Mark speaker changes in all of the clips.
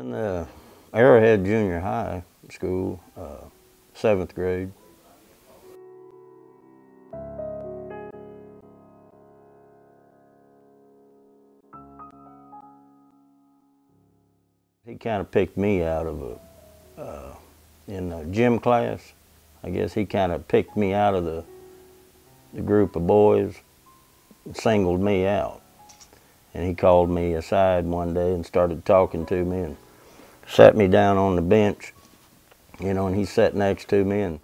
Speaker 1: In the Arrowhead Junior High School, 7th grade. He kind of picked me out of in a gym class. I guess he kind of picked me out of the group of boys, and singled me out. And he called me aside one day and started talking to me and sat me down on the bench, you know, and he sat next to me and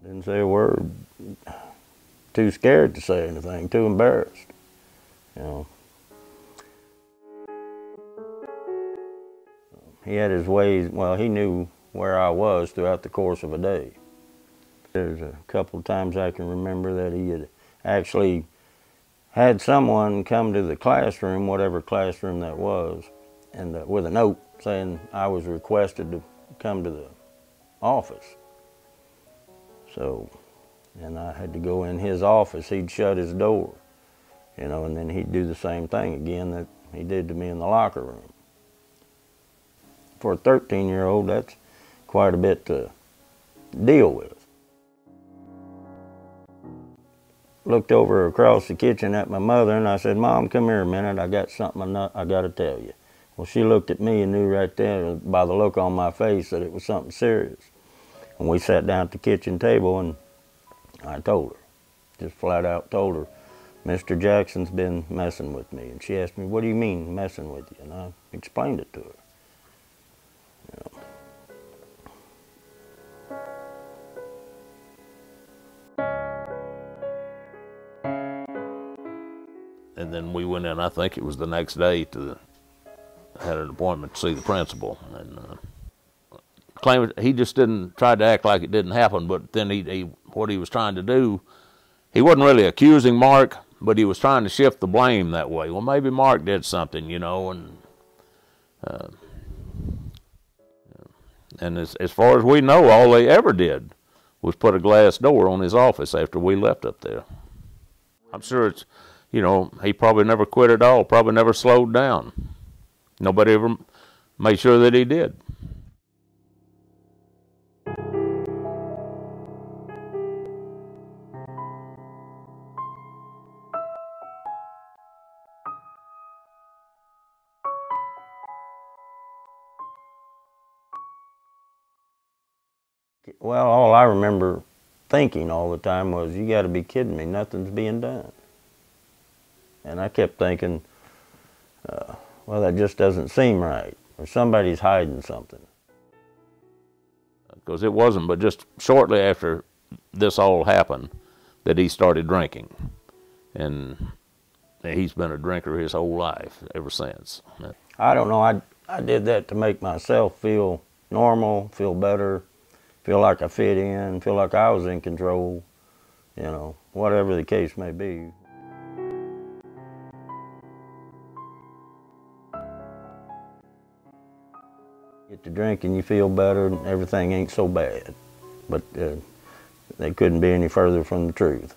Speaker 1: didn't say a word. Too scared to say anything, too embarrassed, you know. He had his ways, well, he knew where I was throughout the course of a day. There's a couple of times I can remember that he had actually had someone come to the classroom, whatever classroom that was, and with a note saying I was requested to come to the office. So, and I had to go in his office. He'd shut his door, you know, and then he'd do the same thing again that he did to me in the locker room. For a 13-year-old, that's quite a bit to deal with. Looked over across the kitchen at my mother and I said, "Mom, come here a minute, I got something I got to tell you." Well, she looked at me and knew right there by the look on my face that it was something serious. And we sat down at the kitchen table and I told her, just flat out told her, "Mr. Jackson's been messing with me." And she asked me, "What do you mean messing with you?" And I explained it to her. You know.
Speaker 2: And then we went in, I think it was the next day, had an appointment to see the principal. And claimed he just tried to act like it didn't happen, but then what he was trying to do, he wasn't really accusing Mark, but he was trying to shift the blame that way. Well, maybe Mark did something, you know, and as far as we know, all they ever did was put a glass door on his office after we left up there. I'm sure it's, you know, he probably never quit at all, probably never slowed down. Nobody ever made sure that he did.
Speaker 1: Well, all I remember thinking all the time was, "You got to be kidding me, nothing's being done." And I kept thinking, well, that just doesn't seem right, or somebody's hiding something.
Speaker 2: Because it wasn't but just shortly after this all happened that he started drinking. And he's been a drinker his whole life ever since.
Speaker 1: I don't know, I did that to make myself feel normal, feel better, feel like I fit in, feel like I was in control, you know, whatever the case may be. Get to drinking, you feel better, and everything ain't so bad. But they couldn't be any further from the truth.